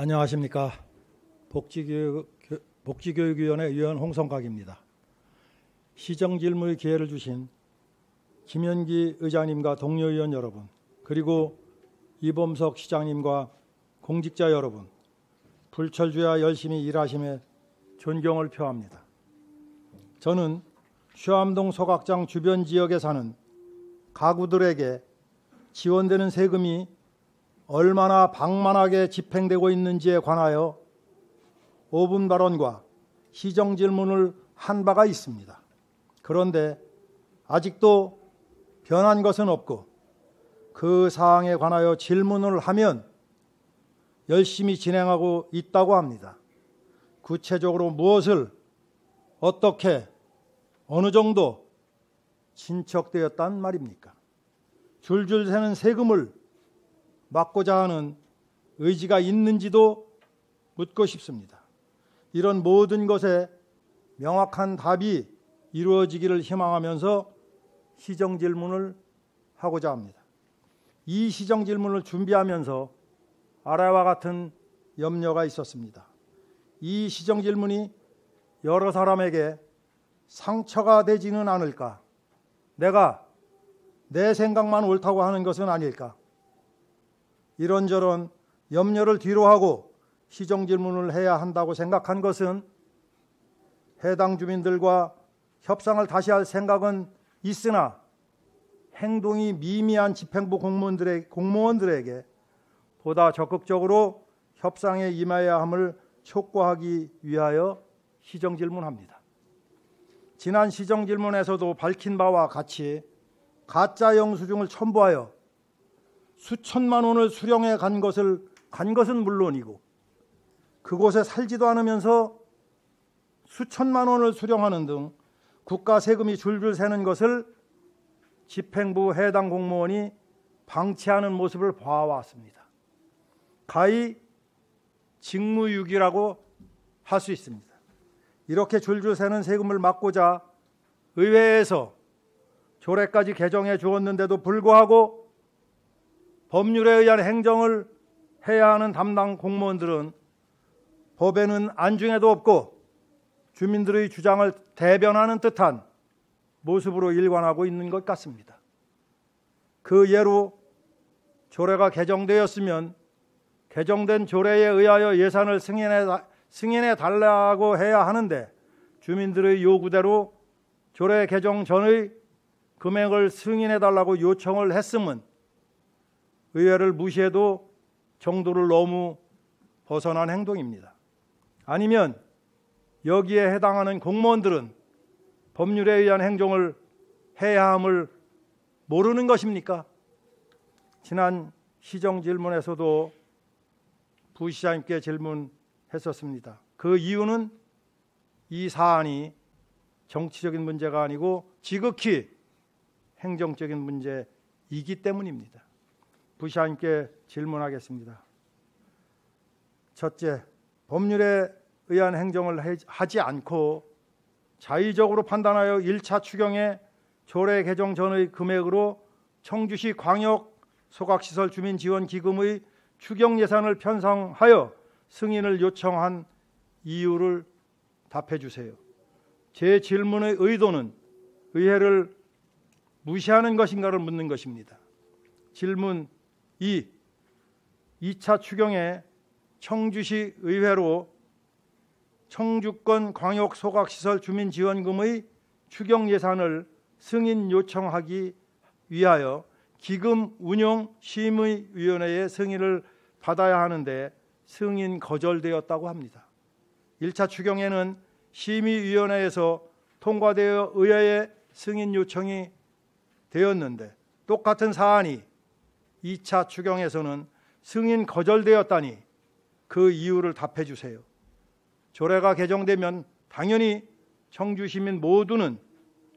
안녕하십니까. 복지교육위원회 위원 홍성각입니다. 시정질문의 기회를 주신 김현기 의장님과 동료 의원 여러분, 그리고 이범석 시장님과 공직자 여러분, 불철주야 열심히 일하심에 존경을 표합니다. 저는 쇼암동 소각장 주변 지역에 사는 가구들에게 지원되는 세금이 얼마나 방만하게 집행되고 있는지에 관하여 5분 발언과 시정 질문을 한 바가 있습니다. 그런데 아직도 변한 것은 없고 그 사항에 관하여 질문을 하면 열심히 진행하고 있다고 합니다. 구체적으로 무엇을 어떻게 어느 정도 진척되었단 말입니까? 줄줄 새는 세금을 막고자 하는 의지가 있는지도 묻고 싶습니다. 이런 모든 것에 명확한 답이 이루어지기를 희망하면서 시정질문을 하고자 합니다. 이 시정질문을 준비하면서 아래와 같은 염려가 있었습니다. 이 시정질문이 여러 사람에게 상처가 되지는 않을까? 내가 내 생각만 옳다고 하는 것은 아닐까? 이런저런 염려를 뒤로하고 시정질문을 해야 한다고 생각한 것은 해당 주민들과 협상을 다시 할 생각은 있으나 행동이 미미한 집행부 공무원들에게 보다 적극적으로 협상에 임해야 함을 촉구하기 위하여 시정질문합니다. 지난 시정질문에서도 밝힌 바와 같이 가짜 영수증을 첨부하여 수천만 원을 수령해 간 것은 물론이고 그곳에 살지도 않으면서 수천만 원을 수령하는 등 국가 세금이 줄줄 새는 것을 집행부 해당 공무원이 방치하는 모습을 봐왔습니다. 가히 직무유기라고 할 수 있습니다. 이렇게 줄줄 새는 세금을 막고자 의회에서 조례까지 개정해 주었는데도 불구하고 법률에 의한 행정을 해야 하는 담당 공무원들은 법에는 안중에도 없고 주민들의 주장을 대변하는 듯한 모습으로 일관하고 있는 것 같습니다. 그 예로 조례가 개정되었으면 개정된 조례에 의하여 예산을 승인해 달라고 해야 하는데 주민들의 요구대로 조례 개정 전의 금액을 승인해 달라고 요청을 했음은 의회를 무시해도 정도를 너무 벗어난 행동입니다. 아니면 여기에 해당하는 공무원들은 법률에 의한 행정을 해야 함을 모르는 것입니까? 지난 시정질문에서도 부시장님께 질문했었습니다. 그 이유는 이 사안이 정치적인 문제가 아니고 지극히 행정적인 문제이기 때문입니다. 부시장님께 질문하겠습니다. 첫째, 법률에 의한 행정을 하지 않고 자의적으로 판단하여 1차 추경의 조례 개정 전의 금액으로 청주시 광역 소각시설 주민지원기금의 추경 예산을 편성하여 승인을 요청한 이유를 답해 주세요. 제 질문의 의도는 의회를 무시하는 것인가를 묻는 것입니다. 질문 2. 2차 추경에 청주시 의회로 청주권 광역소각시설 주민지원금의 추경 예산을 승인 요청하기 위하여 기금 운영 심의위원회의 승인을 받아야 하는데 승인 거절되었다고 합니다. 1차 추경에는 심의위원회에서 통과되어 의회에 승인 요청이 되었는데 똑같은 사안이 2차 추경에서는 승인 거절되었다니 그 이유를 답해 주세요. 조례가 개정되면 당연히 청주 시민 모두는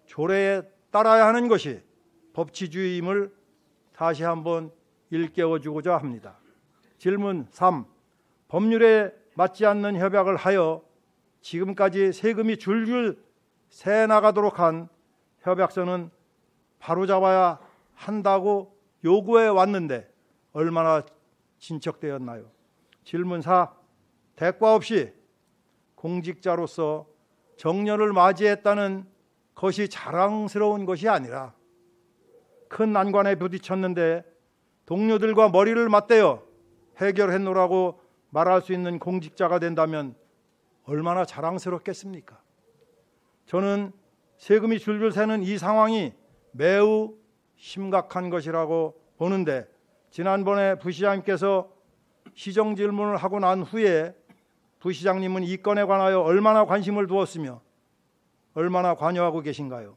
조례에 따라야 하는 것이 법치주의임을 다시 한번 일깨워 주고자 합니다. 질문 3. 법률에 맞지 않는 협약을 하여 지금까지 세금이 줄줄 새 나가도록 한 협약서는 바로잡아야 한다고 요구해 왔는데 얼마나 진척되었나요? 질문 4. 대가 없이 공직자로서 정년을 맞이했다는 것이 자랑스러운 것이 아니라 큰 난관에 부딪혔는데 동료들과 머리를 맞대어 해결했노라고 말할 수 있는 공직자가 된다면 얼마나 자랑스럽겠습니까? 저는 세금이 줄줄 새는 이 상황이 매우 심각한 것이라고 보는데, 지난번에 부시장님께서 시정 질문을 하고 난 후에 부시장님은 이 건에 관하여 얼마나 관심을 두었으며 얼마나 관여하고 계신가요?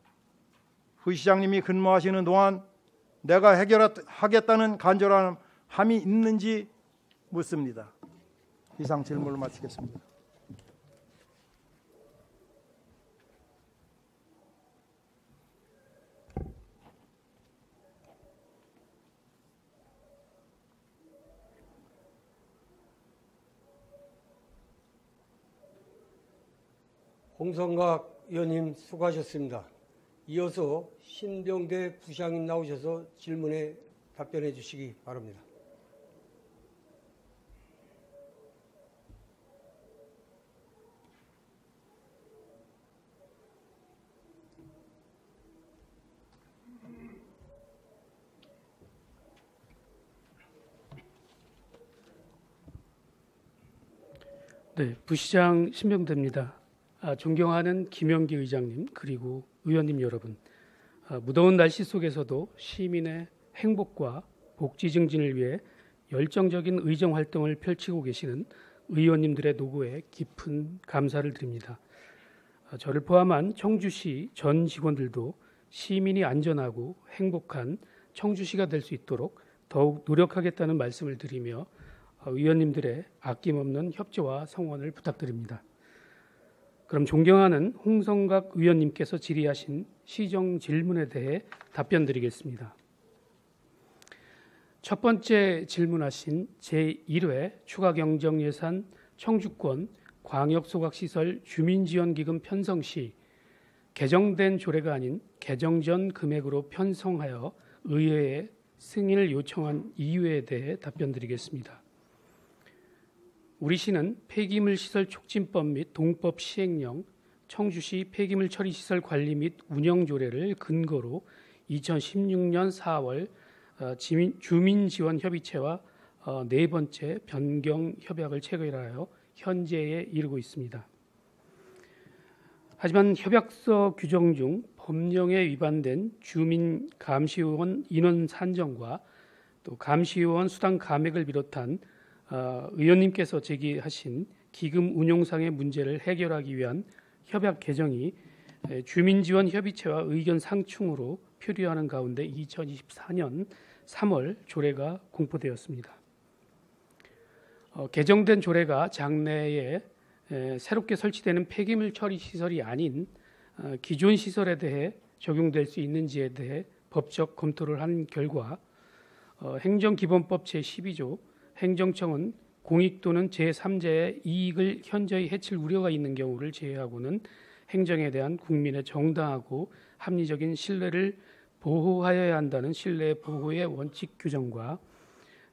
부시장님이 근무하시는 동안 내가 해결하겠다는 간절함이 있는지 묻습니다. 이상 질문을 마치겠습니다. 홍성각 의원님 수고하셨습니다. 이어서 신병대 부시장님 나오셔서 질문에 답변해 주시기 바랍니다. 네, 부시장 신병대입니다. 존경하는 김영기 의장님, 그리고 의원님 여러분, 무더운 날씨 속에서도 시민의 행복과 복지 증진을 위해 열정적인 의정 활동을 펼치고 계시는 의원님들의 노고에 깊은 감사를 드립니다. 저를 포함한 청주시 전 직원들도 시민이 안전하고 행복한 청주시가 될 수 있도록 더욱 노력하겠다는 말씀을 드리며 의원님들의 아낌없는 협조와 성원을 부탁드립니다. 그럼 존경하는 홍성각 의원님께서 질의하신 시정 질문에 대해 답변드리겠습니다. 첫 번째 질문하신 제1회 추가경정예산 청주권 광역소각시설 주민지원기금 편성 시 개정된 조례가 아닌 개정 전 금액으로 편성하여 의회에 승인을 요청한 이유에 대해 답변드리겠습니다. 우리 시는 폐기물 시설 촉진법 및 동법 시행령, 청주시 폐기물 처리 시설 관리 및 운영 조례를 근거로 2016년 4월 주민지원협의체와 네 번째 변경 협약을 체결하여 현재에 이르고 있습니다. 하지만 협약서 규정 중 법령에 위반된 주민 감시요원 인원 산정과 또 감시요원 수당 감액을 비롯한 의원님께서 제기하신 기금 운용상의 문제를 해결하기 위한 협약 개정이 주민지원협의체와 의견 상충으로 표류하는 가운데 2024년 3월 조례가 공포되었습니다. 개정된 조례가 장내에 새롭게 설치되는 폐기물 처리 시설이 아닌 기존 시설에 대해 적용될 수 있는지에 대해 법적 검토를 한 결과 행정기본법 제12조 행정청은 공익 또는 제3자의 이익을 현저히 해칠 우려가 있는 경우를 제외하고는 행정에 대한 국민의 정당하고 합리적인 신뢰를 보호하여야 한다는 신뢰 보호의 원칙 규정과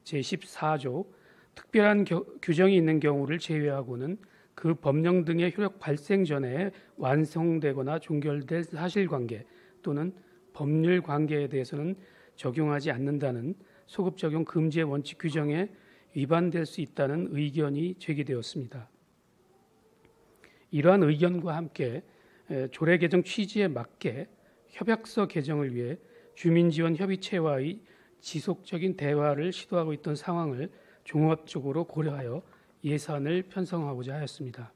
제14조 특별한 규정이 있는 경우를 제외하고는 그 법령 등의 효력 발생 전에 완성되거나 종결될 사실관계 또는 법률 관계에 대해서는 적용하지 않는다는 소급 적용 금지의 원칙 규정에 위반될 수 있다는 의견이 제기되었습니다. 이러한 의견과 함께 조례 개정 취지에 맞게 협약서 개정을 위해 주민지원협의체와의 지속적인 대화를 시도하고 있던 상황을 종합적으로 고려하여 예산을 편성하고자 하였습니다.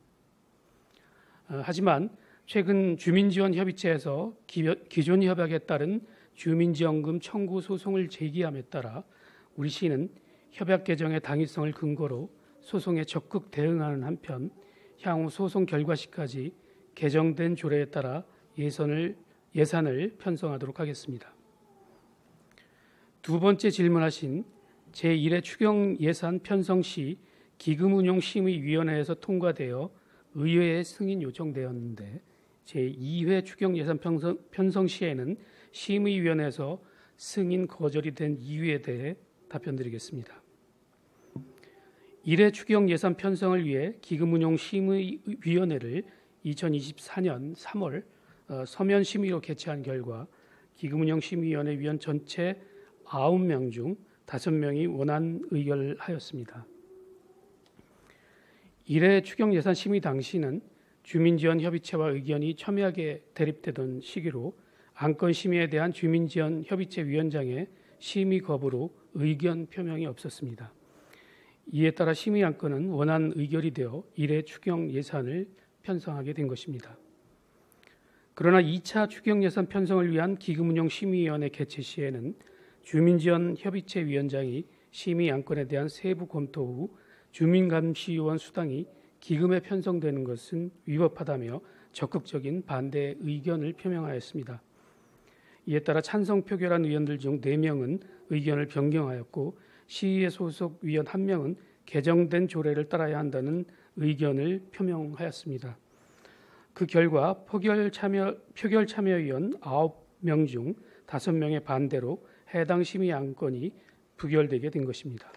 하지만 최근 주민지원협의체에서 기존 협약에 따른 주민지원금 청구 소송을 제기함에 따라 우리 시는 협약 개정의 당위성을 근거로 소송에 적극 대응하는 한편 향후 소송 결과 시까지 개정된 조례에 따라 예산을 편성하도록 하겠습니다. 두 번째 질문하신 제1회 추경 예산 편성 시 기금운용심의위원회에서 통과되어 의회에 승인 요청되었는데 제2회 추경 예산 편성 시에는 심의위원회에서 승인 거절이 된 이유에 대해 답변드리겠습니다. 1회 추경 예산 편성을 위해 기금운용심의위원회를 2024년 3월 서면 심의로 개최한 결과 기금운용심의위원회 위원 전체 9명 중 5명이 원안 의결하였습니다. 1회 추경 예산 심의 당시는 주민지원협의체와 의견이 첨예하게 대립되던 시기로 안건 심의에 대한 주민지원협의체 위원장의 심의 거부로 의견 표명이 없었습니다. 이에 따라 심의 안건은 원안 의결이 되어 1회 추경 예산을 편성하게 된 것입니다. 그러나 2차 추경 예산 편성을 위한 기금운용심의위원회 개최 시에는 주민지원협의체 위원장이 심의 안건에 대한 세부 검토 후 주민감시위원 수당이 기금에 편성되는 것은 위법하다며 적극적인 반대 의견을 표명하였습니다. 이에 따라 찬성 표결한 의원들 중 4명은 의견을 변경하였고 시의회 소속 위원 1명은 개정된 조례를 따라야 한다는 의견을 표명하였습니다. 그 결과 표결 참여위원 9명 중 5명의 반대로 해당 심의 안건이 부결되게 된 것입니다.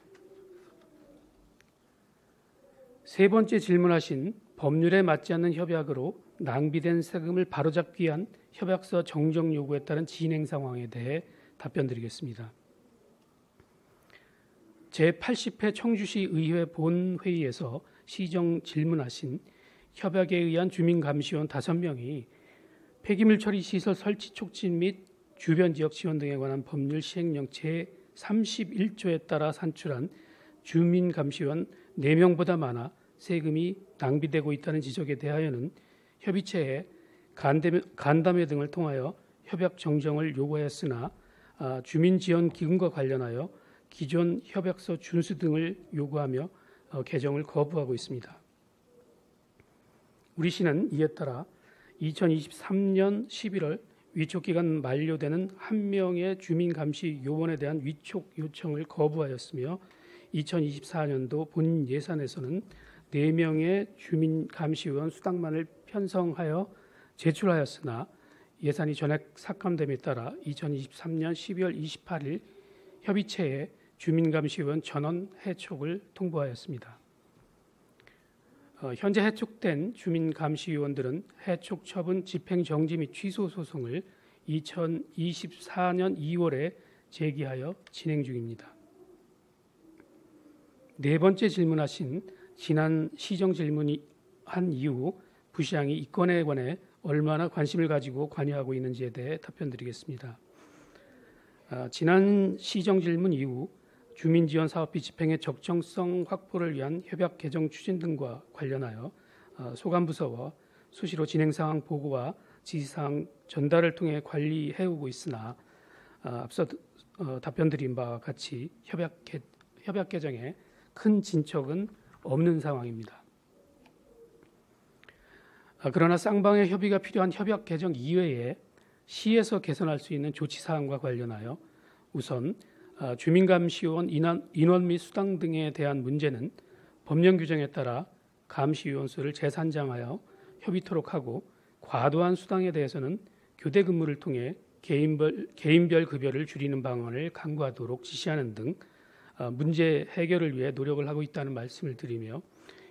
세 번째 질문하신 법률에 맞지 않는 협약으로 낭비된 세금을 바로잡기 위한 협약서 정정 요구에 따른 진행 상황에 대해 답변드리겠습니다. 제80회 청주시 의회 본회의에서 시정 질문하신 협약에 의한 주민감시원 5명이 폐기물 처리 시설 설치 촉진 및 주변 지역 지원 등에 관한 법률 시행령 제31조에 따라 산출한 주민감시원 4명보다 많아 세금이 낭비되고 있다는 지적에 대하여는 협의체에 간담회 등을 통하여 협약 정정을 요구하였으나 주민지원기금과 관련하여 기존 협약서 준수 등을 요구하며 개정을 거부하고 있습니다. 우리 시는 이에 따라 2023년 11월 위촉기간 만료되는 1명의 주민감시 요원에 대한 위촉 요청을 거부하였으며 2024년도 본 예산에서는 4명의 주민감시위원 수당만을 편성하여 제출하였으나 예산이 전액 삭감됨에 따라 2023년 12월 28일 협의체에 주민감시위원 전원 해촉을 통보하였습니다. 현재 해촉된 주민감시위원들은 해촉 처분 집행정지 및 취소 소송을 2024년 2월에 제기하여 진행 중입니다. 네 번째 질문하신 지난 시정 질문이 한 이후 부시장이 이 건에 관해 얼마나 관심을 가지고 관여하고 있는지에 대해 답변드리겠습니다. 지난 시정 질문 이후 주민지원 사업비 집행의 적정성 확보를 위한 협약 개정 추진 등과 관련하여 소관부서와 수시로 진행 상황 보고와 지시사항 전달을 통해 관리해오고 있으나 앞서 답변드린 바와 같이 협약 개정에 큰 진척은 없는 상황입니다. 그러나 쌍방의 협의가 필요한 협약 개정 이외에 시에서 개선할 수 있는 조치 사항과 관련하여 우선 주민감시위원 인원 및 수당 등에 대한 문제는 법령 규정에 따라 감시위원 수를 재산정하여 협의토록 하고 과도한 수당에 대해서는 교대 근무를 통해 개인별 급여를 줄이는 방안을 강구하도록 지시하는 등 문제 해결을 위해 노력을 하고 있다는 말씀을 드리며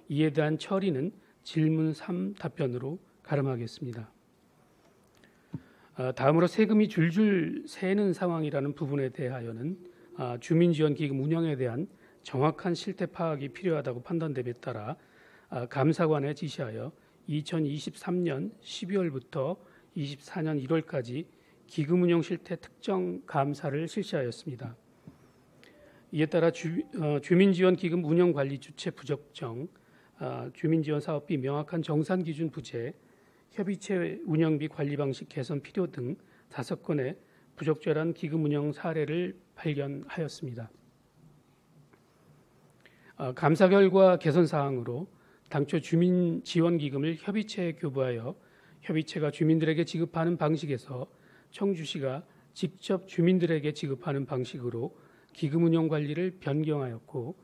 이에 대한 처리는 질문 3 답변으로 가름하겠습니다. 다음으로 세금이 줄줄 새는 상황이라는 부분에 대하여는 주민지원기금 운영에 대한 정확한 실태 파악이 필요하다고 판단됨에 따라 감사관에 지시하여 2023년 12월부터 24년 1월까지 기금 운영 실태 특정 감사를 실시하였습니다. 이에 따라 주민지원기금 운영관리 주체 부적정, 주민지원 사업비 명확한 정산 기준 부재, 협의체 운영비 관리 방식 개선 필요 등 5건의 부적절한 기금 운영 사례를 발견하였습니다. 감사 결과 개선 사항으로 당초 주민지원기금을 협의체에 교부하여 협의체가 주민들에게 지급하는 방식에서 청주시가 직접 주민들에게 지급하는 방식으로 기금 운영 관리를 변경하였고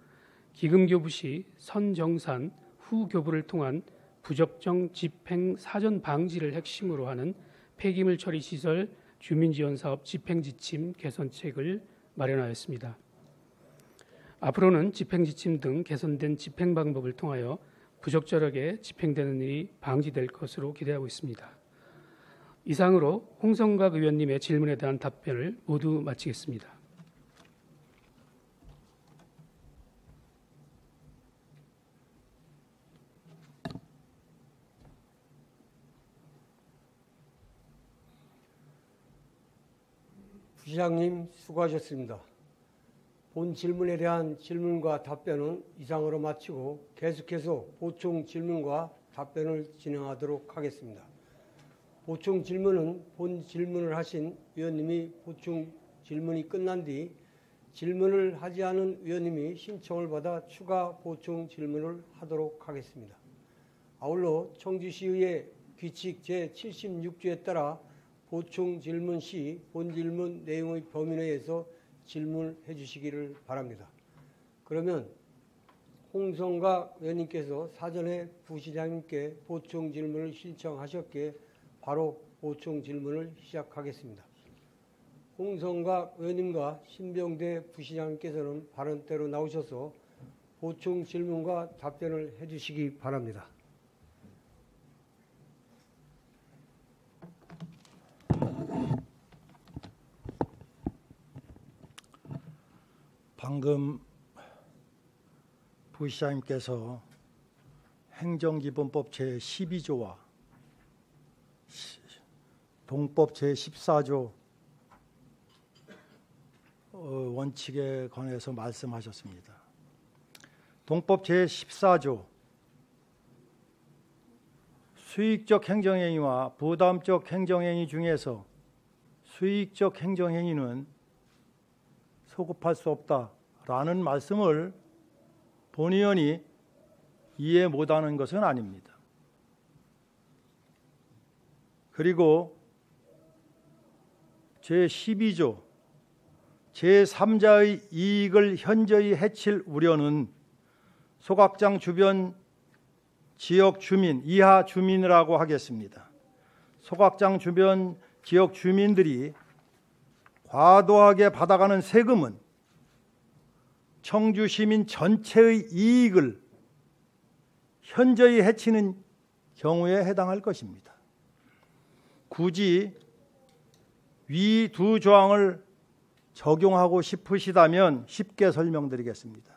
기금 교부 시 선정산 후 교부를 통한 부적정 집행 사전 방지를 핵심으로 하는 폐기물 처리 시설 주민지원 사업 집행 지침 개선책을 마련하였습니다. 앞으로는 집행지침 등 개선된 집행 방법을 통하여 부적절하게 집행되는 일이 방지될 것으로 기대하고 있습니다. 이상으로 홍성각 의원님의 질문에 대한 답변을 모두 마치겠습니다. 부시장님 수고하셨습니다. 본 질문에 대한 질문과 답변은 이상으로 마치고 계속해서 보충 질문과 답변을 진행하도록 하겠습니다. 보충 질문은 본 질문을 하신 위원님이 보충 질문이 끝난 뒤 질문을 하지 않은 위원님이 신청을 받아 추가 보충 질문을 하도록 하겠습니다. 아울러 청주시의회 규칙 제76조에 따라 보충 질문 시 본 질문 내용의 범위 내에서 질문해 주시기를 바랍니다. 그러면 홍성각 의원님께서 사전에 부시장님께 보충 질문을 신청하셨기에 바로 보충 질문을 시작하겠습니다. 홍성각 의원님과 신병대 부시장님께서는 발언대로 나오셔서 보충 질문과 답변을 해주시기 바랍니다. 방금 부시장님께서 행정기본법 제12조와 동법 제14조 원칙에 관해서 말씀하셨습니다. 동법 제14조 수익적 행정행위와 부담적 행정행위 중에서 수익적 행정행위는 소급할 수 없다라는 말씀을 본 의원이 이해 못하는 것은 아닙니다. 그리고 제12조 제3자의 이익을 현저히 해칠 우려는 소각장 주변 지역 주민, 이하 주민이라고 하겠습니다. 소각장 주변 지역 주민들이 과도하게 받아가는 세금은 청주 시민 전체의 이익을 현저히 해치는 경우에 해당할 것입니다. 굳이 위 두 조항을 적용하고 싶으시다면 쉽게 설명드리겠습니다.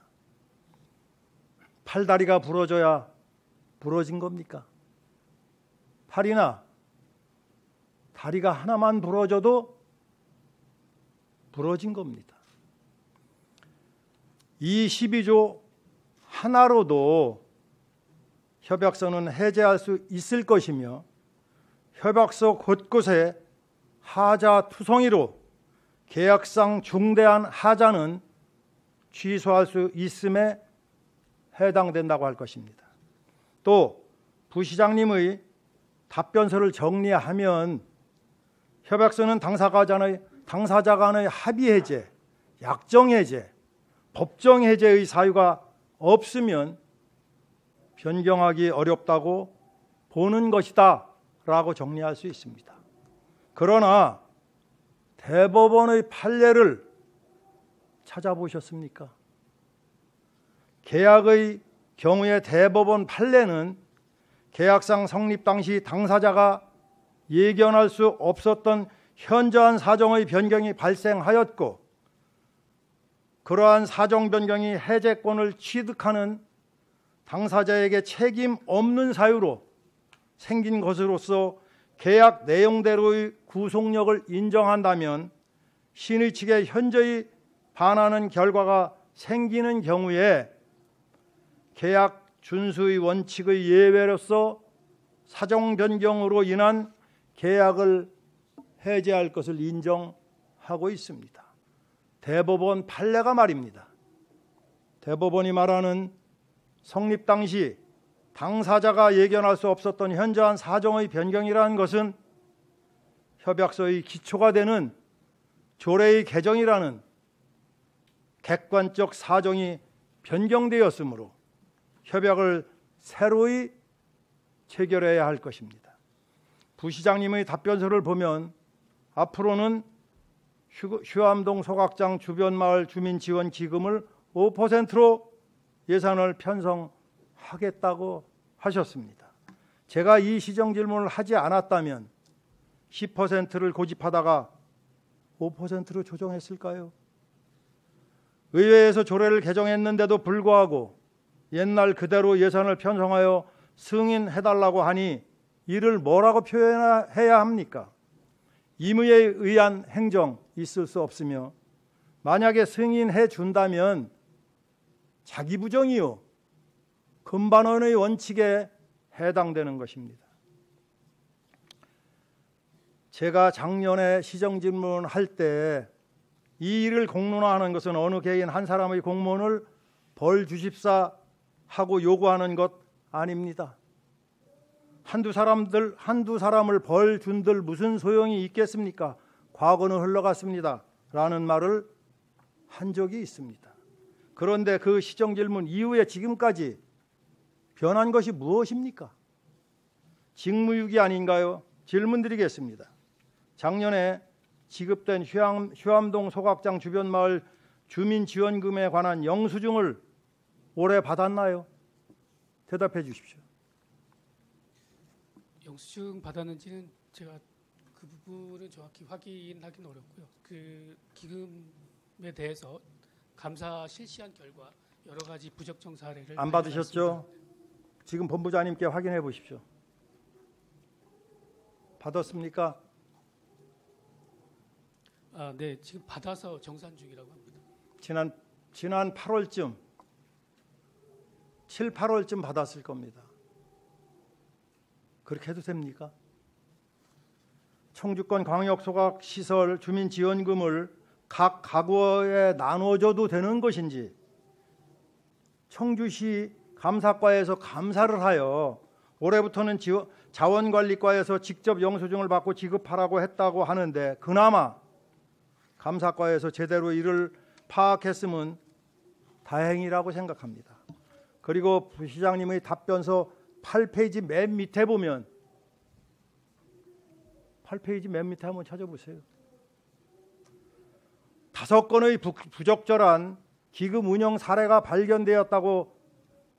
팔다리가 부러져야 부러진 겁니까? 팔이나 다리가 하나만 부러져도 부러진 겁니다. 이 12조 하나로도 협약서는 해제할 수 있을 것이며 협약서 곳곳에 하자 투성이로 계약상 중대한 하자는 취소할 수 있음에 해당된다고 할 것입니다. 또 부시장님의 답변서를 정리하면 협약서는 당사자 간의 합의 해제, 약정 해제, 법정 해제의 사유가 없으면 변경하기 어렵다고 보는 것이다 라고 정리할 수 있습니다. 그러나 대법원의 판례를 찾아보셨습니까? 계약의 경우에 대법원 판례는 계약상 성립 당시 당사자가 예견할 수 없었던 현저한 사정의 변경이 발생하였고 그러한 사정 변경이 해제권을 취득하는 당사자에게 책임 없는 사유로 생긴 것으로서 계약 내용대로의 구속력을 인정한다면 신의 측에 현저히 반하는 결과가 생기는 경우에 계약 준수의 원칙의 예외로서 사정 변경으로 인한 계약을 해제할 것을 인정하고 있습니다. 대법원 판례가 말입니다. 대법원이 말하는 성립 당시 당사자가 예견할 수 없었던 현저한 사정의 변경이라는 것은 협약서의 기초가 되는 조례의 개정이라는 객관적 사정이 변경되었으므로 협약을 새로이 체결해야 할 것입니다. 부시장님의 답변서를 보면 앞으로는 휴암동 소각장 주변 마을 주민 지원 기금을 5%로 예산을 편성하겠다고 하셨습니다. 제가 이 시정 질문을 하지 않았다면 10%를 고집하다가 5%로 조정했을까요? 의회에서 조례를 개정했는데도 불구하고 옛날 그대로 예산을 편성하여 승인해달라고 하니 이를 뭐라고 표현해야 합니까? 임의에 의한 행정 있을 수 없으며 만약에 승인해 준다면 자기 부정이요 금반원의 원칙에 해당되는 것입니다. 제가 작년에 시정질문할 때 이 일을 공론화하는 것은 어느 개인 한 사람의 공무원을 벌 주십사 하고 요구하는 것 아닙니다. 한두 사람을 벌 준들 무슨 소용이 있겠습니까? 과거는 흘러갔습니다. 라는 말을 한 적이 있습니다. 그런데 그 시정질문 이후에 지금까지 변한 것이 무엇입니까? 직무유기 아닌가요? 질문 드리겠습니다. 작년에 지급된 휴암동 소각장 주변 마을 주민지원금에 관한 영수증을 올해 받았나요? 대답해 주십시오. 영수증 받았는지는 제가 그 부분은 정확히 확인하기는 어렵고요. 그 기금에 대해서 감사 실시한 결과 여러 가지 부적정 사례를 안 받으셨죠? 지금 본부장님께 확인해 보십시오. 받았습니까? 네, 지금 받아서 정산 중이라고 합니다. 지난 8월쯤 7, 8월쯤 받았을 겁니다. 그렇게 해도 됩니까? 청주권 광역소각시설 주민지원금을 각 가구에 나눠줘도 되는 것인지 청주시 감사과에서 감사를 하여 올해부터는 자원관리과에서 직접 영수증을 받고 지급하라고 했다고 하는데 그나마 감사과에서 제대로 이를 파악했으면 다행이라고 생각합니다. 그리고 부시장님의 답변서 8페이지 맨 밑에 보면 8페이지 맨 밑에 한번 찾아보세요. 5건의 부적절한 기금 운영 사례가 발견되었다고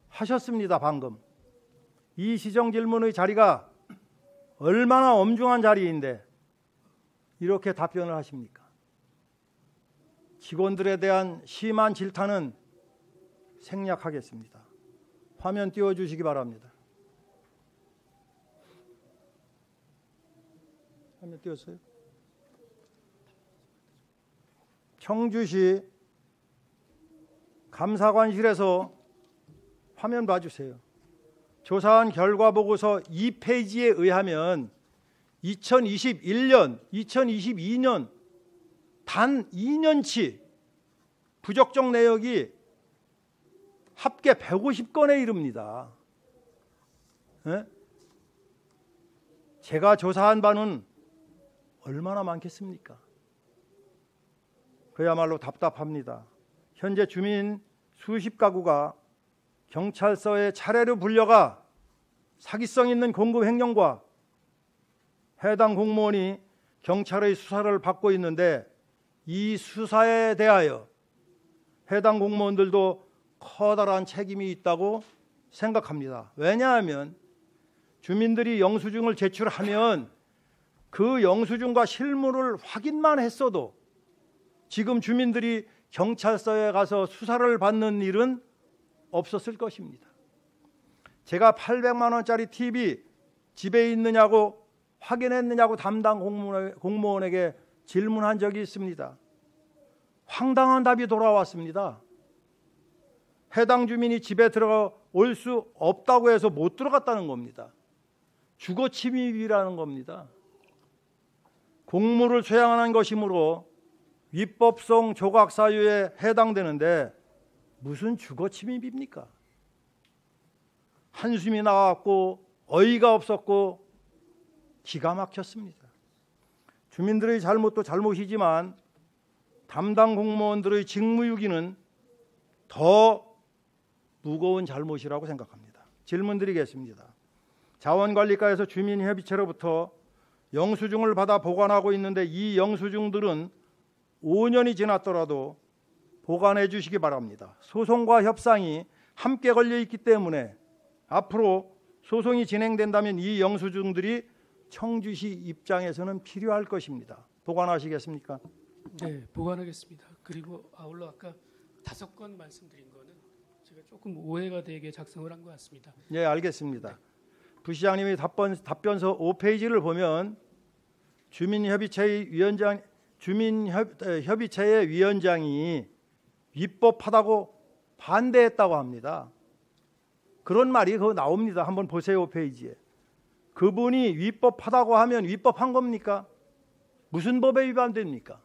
하셨습니다. 방금. 이 시정 질문의 자리가 얼마나 엄중한 자리인데 이렇게 답변을 하십니까? 직원들에 대한 심한 질타는 생략하겠습니다. 화면 띄워주시기 바랍니다. 화면 띄웠어요? 청주시 감사관실에서 화면 봐주세요. 조사한 결과 보고서 2페이지에 의하면 2021년, 2022년 단 2년치 부적정 내역이 합계 150건에 이릅니다. 예? 제가 조사한 바는 얼마나 많겠습니까? 그야말로 답답합니다. 현재 주민 수십 가구가 경찰서에 차례로 불려가 사기성 있는 공급 횡령과 해당 공무원이 경찰의 수사를 받고 있는데 이 수사에 대하여 해당 공무원들도 커다란 책임이 있다고 생각합니다. 왜냐하면 주민들이 영수증을 제출하면 그 영수증과 실물을 확인만 했어도 지금 주민들이 경찰서에 가서 수사를 받는 일은 없었을 것입니다. 제가 800만 원짜리 TV 집에 있느냐고 확인했느냐고 담당 공무원에게 질문한 적이 있습니다. 황당한 답이 돌아왔습니다. 해당 주민이 집에 들어올 수 없다고 해서 못 들어갔다는 겁니다. 주거 침입이라는 겁니다. 공무를 수행하는 것이므로 위법성 조각 사유에 해당되는데 무슨 주거 침입입니까? 한숨이 나왔고 어이가 없었고 기가 막혔습니다. 주민들의 잘못도 잘못이지만 담당 공무원들의 직무유기는 더 무거운 잘못이라고 생각합니다. 질문 드리겠습니다. 자원관리과에서 주민협의체로부터 영수증을 받아 보관하고 있는데 이 영수증들은 5년이 지났더라도 보관해 주시기 바랍니다. 소송과 협상이 함께 걸려 있기 때문에 앞으로 소송이 진행된다면 이 영수증들이 청주시 입장에서는 필요할 것입니다. 보관하시겠습니까? 네, 보관하겠습니다. 그리고 아울러 아까 5건 말씀드린 거는 제가 조금 오해가 되게 작성을 한 것 같습니다. 네, 알겠습니다. 부시장님이 답변서 5페이지를 보면 주민협의체의 위원장이 위법하다고 반대했다고 합니다. 그런 말이 그거 나옵니다. 한번 보세요. 5페이지에. 그분이 위법하다고 하면 위법한 겁니까? 무슨 법에 위반됩니까?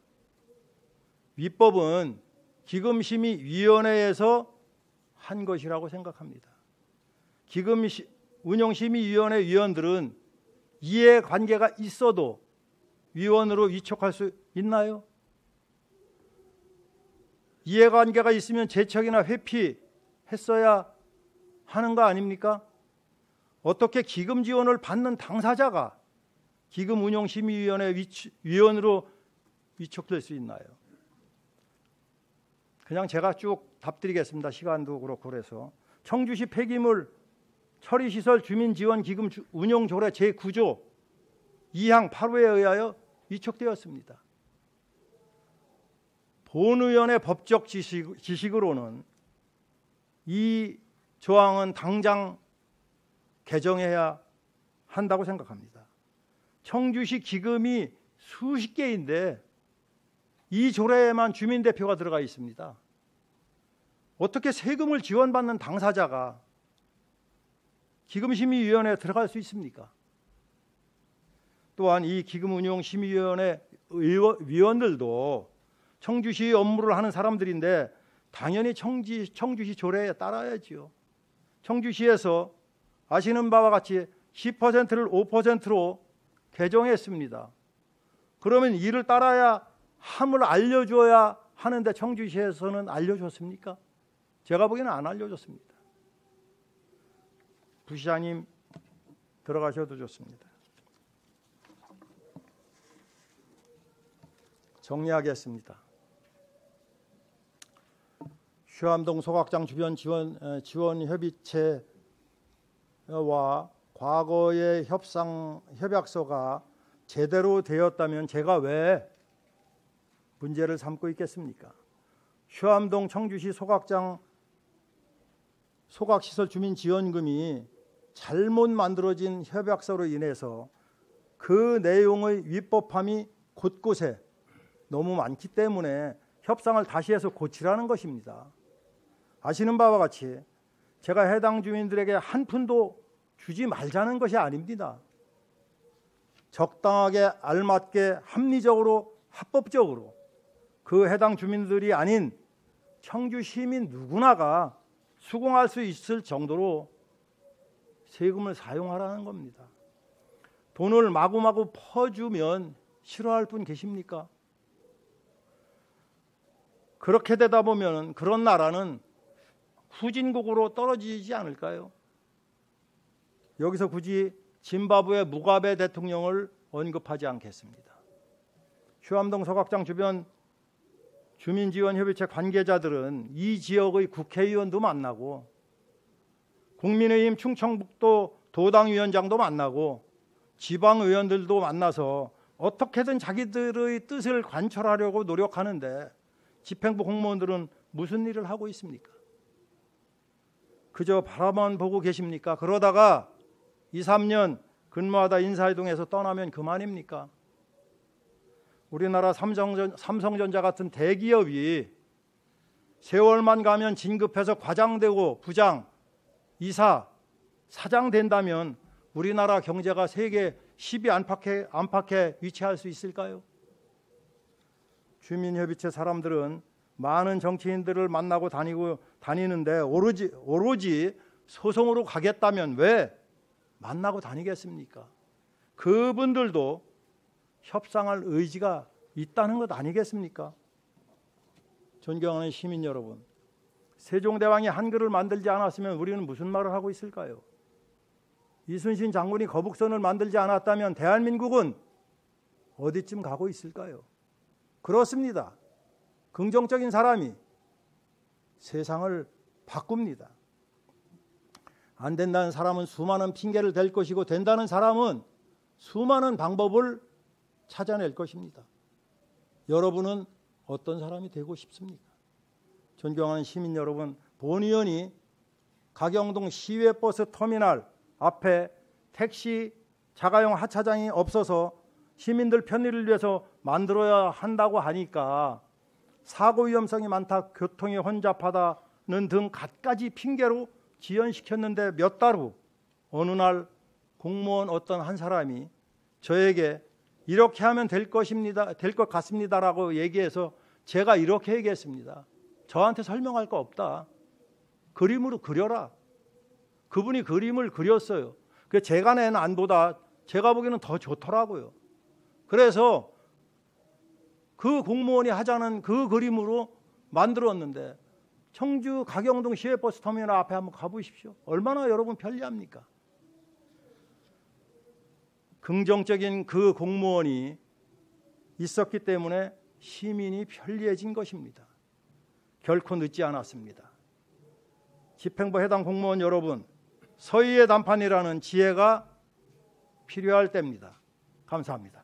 위법은 기금심의위원회에서 한 것이라고 생각합니다. 운영심의위원회 위원들은 이해관계가 있어도 위원으로 위촉할 수 있나요? 이해관계가 있으면 제척이나 회피했어야 하는 거 아닙니까? 어떻게 기금 지원을 받는 당사자가 기금운용심의위원회 위원으로 위촉될 수 있나요? 그냥 제가 쭉 답드리겠습니다. 시간도 그렇고 그래서 청주시 폐기물 처리시설 주민지원기금 운용조례 제9조 2항 8호에 의하여 위촉되었습니다. 본의원의 법적 지식으로는 이 조항은 당장 개정해야 한다고 생각합니다. 청주시 기금이 수십 개인데 이 조례에만 주민대표가 들어가 있습니다. 어떻게 세금을 지원받는 당사자가 기금심의위원회에 들어갈 수 있습니까? 또한 이 기금운용심의위원회 위원들도 청주시 업무를 하는 사람들인데 당연히 청주시 조례에 따라야지요. 청주시에서 아시는 바와 같이 10%를 5%로 개정했습니다. 그러면 이를 따라야 함을 알려줘야 하는데 청주시에서는 알려줬습니까? 제가 보기에는 안 알려줬습니다. 부시장님 들어가셔도 좋습니다. 정리하겠습니다. 휴암동 소각장 주변 지원 협의체와 과거의 협약서가 제대로 되었다면 제가 왜 문제를 삼고 있겠습니까? 휴암동 청주시 소각장 소각시설 주민지원금이 잘못 만들어진 협약서로 인해서 그 내용의 위법함이 곳곳에 너무 많기 때문에 협상을 다시 해서 고치라는 것입니다. 아시는 바와 같이 제가 해당 주민들에게 한 푼도 주지 말자는 것이 아닙니다. 적당하게 알맞게 합리적으로 합법적으로 그 해당 주민들이 아닌 청주 시민 누구나가 수긍할 수 있을 정도로 세금을 사용하라는 겁니다. 돈을 마구마구 퍼주면 싫어할 분 계십니까? 그렇게 되다 보면 그런 나라는 후진국으로 떨어지지 않을까요? 여기서 굳이 짐바브웨 무가베 대통령을 언급하지 않겠습니다. 휴암동 소각장 주변 주민지원협의체 관계자들은 이 지역의 국회의원도 만나고 국민의힘 충청북도 도당위원장도 만나고 지방의원들도 만나서 어떻게든 자기들의 뜻을 관철하려고 노력하는데 집행부 공무원들은 무슨 일을 하고 있습니까? 그저 바라만 보고 계십니까? 그러다가 2, 3년 근무하다 인사이동에서 떠나면 그만입니까? 우리나라 삼성전자 같은 대기업이 세월만 가면 진급해서 과장되고 부장, 이사, 사장 된다면 우리나라 경제가 세계 10위 안팎에 위치할 수 있을까요? 주민협의체 사람들은 많은 정치인들을 만나고 다니는데 오로지 소송으로 가겠다면 왜 만나고 다니겠습니까? 그분들도 협상할 의지가 있다는 것 아니겠습니까? 존경하는 시민 여러분, 세종대왕이 한글을 만들지 않았으면 우리는 무슨 말을 하고 있을까요? 이순신 장군이 거북선을 만들지 않았다면 대한민국은 어디쯤 가고 있을까요? 그렇습니다. 긍정적인 사람이 세상을 바꿉니다. 안 된다는 사람은 수많은 핑계를 댈 것이고 된다는 사람은 수많은 방법을 찾아낼 것입니다. 여러분은 어떤 사람이 되고 싶습니까? 존경하는 시민 여러분, 본의원이 가경동 시외버스 터미널 앞에 택시 자가용 하차장이 없어서 시민들 편의를 위해서 만들어야 한다고 하니까 사고 위험성이 많다, 교통이 혼잡하다는 등 갖가지 핑계로 지연시켰는데 몇 달 후 어느 날 공무원 어떤 한 사람이 저에게 이렇게 하면 될 것 같습니다라고 얘기해서 제가 이렇게 얘기했습니다. 저한테 설명할 거 없다. 그림으로 그려라. 그분이 그림을 그렸어요. 그 제가 낸 안보다 제가 보기에는 더 좋더라고요. 그래서 그 공무원이 하자는 그 그림으로 만들었는데 청주 가경동 시외버스 터미널 앞에 한번 가보십시오. 얼마나 여러분 편리합니까? 긍정적인 그 공무원이 있었기 때문에 시민이 편리해진 것입니다. 결코 늦지 않았습니다. 집행부 해당 공무원 여러분, 서희의 단판이라는 지혜가 필요할 때입니다. 감사합니다.